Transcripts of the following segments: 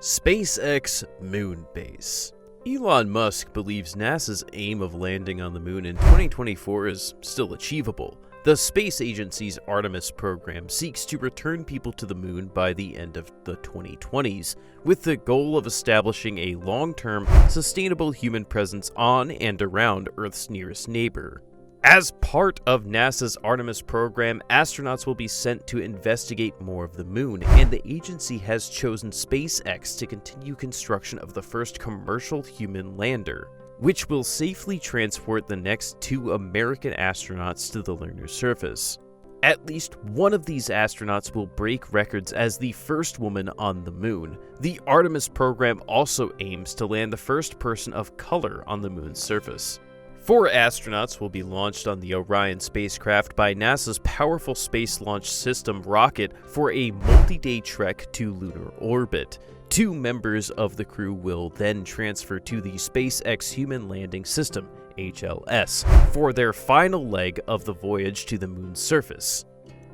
SpaceX Moon Base. Elon Musk believes NASA's aim of landing on the moon in 2024 is still achievable. The space agency's Artemis program seeks to return people to the moon by the end of the 2020s, with the goal of establishing a long-term, sustainable human presence on and around Earth's nearest neighbor. As part of NASA's Artemis program, astronauts will be sent to investigate more of the moon, and the agency has chosen SpaceX to continue construction of the first commercial human lander, which will safely transport the next 2 American astronauts to the lunar surface. At least one of these astronauts will break records as the first woman on the moon. The Artemis program also aims to land the first person of color on the moon's surface. 4 astronauts will be launched on the Orion spacecraft by NASA's powerful Space Launch System rocket for a multi-day trek to lunar orbit. 2 members of the crew will then transfer to the SpaceX Human Landing System, HLS, for their final leg of the voyage to the moon's surface.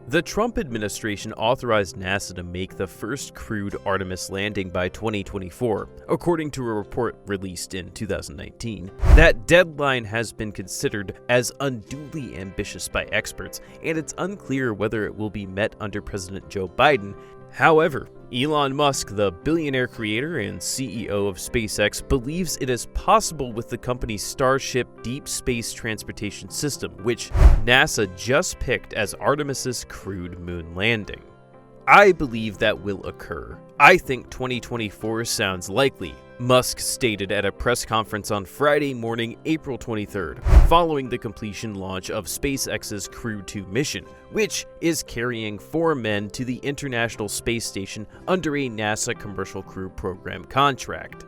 The Trump administration authorized NASA to make the first crewed Artemis landing by 2024, according to a report released in 2019. That deadline has been considered as unduly ambitious by experts, and it's unclear whether it will be met under President Joe Biden. However, Elon Musk, the billionaire creator and CEO of SpaceX, believes it is possible with the company's Starship deep space transportation system, which NASA just picked as Artemis's crewed moon landing. I believe that will occur. I think 2024 sounds likely, Musk stated at a press conference on Friday morning, April 23rd, following the completion launch of SpaceX's Crew 2 mission, which is carrying 4 men to the International Space Station under a NASA Commercial Crew Program contract.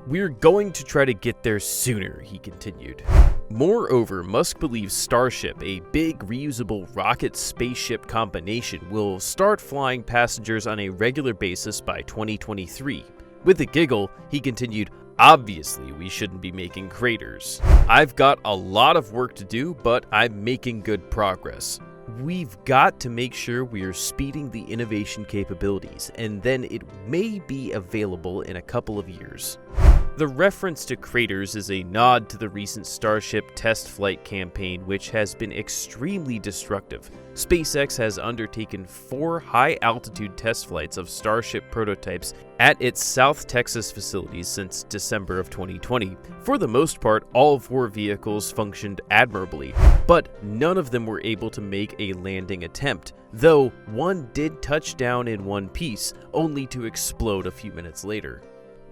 "We're going to try to get there sooner," he continued. Moreover, Musk believes Starship, a big reusable rocket-spaceship combination, will start flying passengers on a regular basis by 2023. With a giggle, he continued, "Obviously, we shouldn't be making craters. I've got a lot of work to do, but I'm making good progress. We've got to make sure we are speeding the innovation capabilities, and then it may be available in a couple of years." The reference to craters is a nod to the recent Starship test flight campaign, which has been extremely destructive. SpaceX has undertaken 4 high-altitude test flights of Starship prototypes at its South Texas facilities since December of 2020. For the most part, all 4 vehicles functioned admirably, but none of them were able to make a landing attempt, though one did touch down in one piece, only to explode a few minutes later.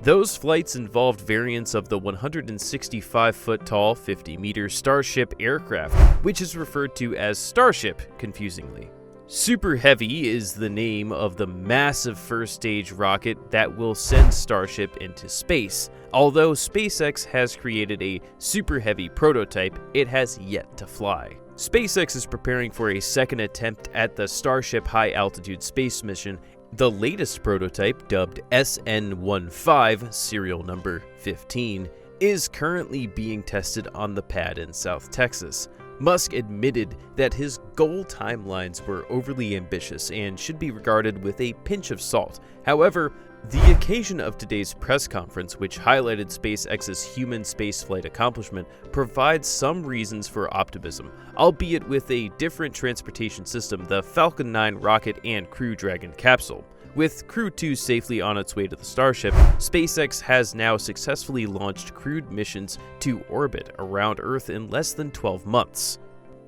Those flights involved variants of the 165-foot-tall, 50-meter Starship aircraft, which is referred to as Starship, confusingly. Super Heavy is the name of the massive first-stage rocket that will send Starship into space. Although SpaceX has created a Super Heavy prototype, it has yet to fly. SpaceX is preparing for a second attempt at the Starship high-altitude space mission. The latest prototype, dubbed SN15, serial number 15, is currently being tested on the pad in South Texas. Musk admitted that his goal timelines were overly ambitious and should be regarded with a pinch of salt. However, the occasion of today's press conference, which highlighted SpaceX's human spaceflight accomplishment, provides some reasons for optimism, albeit with a different transportation system, the Falcon 9 rocket and Crew Dragon capsule. With Crew 2 safely on its way to the Starship, SpaceX has now successfully launched crewed missions to orbit around Earth in less than 12 months.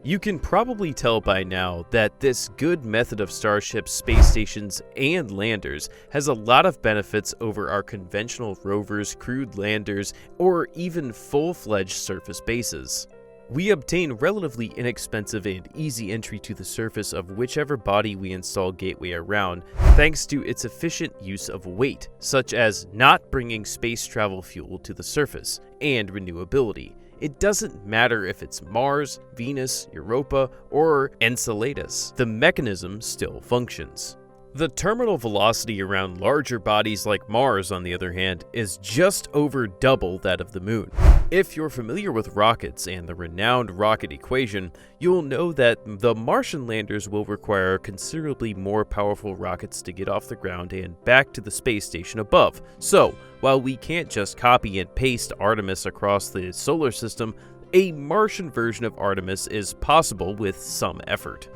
You can probably tell by now that this good method of Starship space stations and landers has a lot of benefits over our conventional rovers, crewed landers, or even full-fledged surface bases. We obtain relatively inexpensive and easy entry to the surface of whichever body we install Gateway around, thanks to its efficient use of weight, such as not bringing space travel fuel to the surface, and renewability. It doesn't matter if it's Mars, Venus, Europa, or Enceladus, the mechanism still functions. The terminal velocity around larger bodies like Mars, on the other hand, is just over double that of the Moon. If you're familiar with rockets and the renowned rocket equation, you'll know that the Martian landers will require considerably more powerful rockets to get off the ground and back to the space station above. So, while we can't just copy and paste Artemis across the solar system, a Martian version of Artemis is possible with some effort.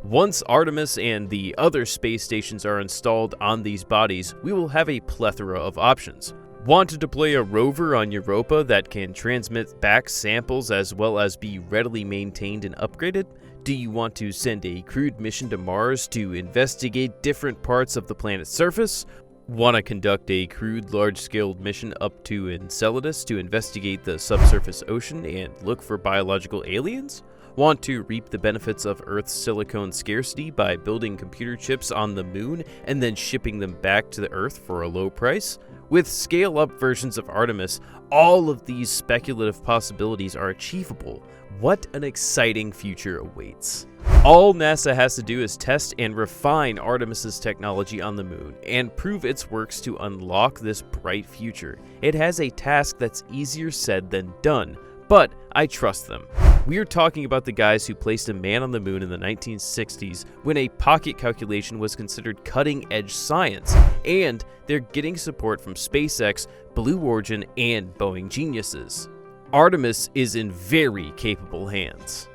Once Artemis and the other space stations are installed on these bodies, we will have a plethora of options. Want to deploy a rover on Europa that can transmit back samples as well as be readily maintained and upgraded? Do you want to send a crewed mission to Mars to investigate different parts of the planet's surface? Want to conduct a crewed large-scale mission up to Enceladus to investigate the subsurface ocean and look for biological aliens? Want to reap the benefits of Earth's silicon scarcity by building computer chips on the Moon and then shipping them back to the Earth for a low price? With scale-up versions of Artemis, all of these speculative possibilities are achievable. What an exciting future awaits. All NASA has to do is test and refine Artemis's technology on the Moon and prove its works to unlock this bright future. It has a task that's easier said than done, but I trust them. We are talking about the guys who placed a man on the Moon in the 1960s when a pocket calculation was considered cutting-edge science, and they're getting support from SpaceX, Blue Origin, and Boeing geniuses. Artemis is in very capable hands.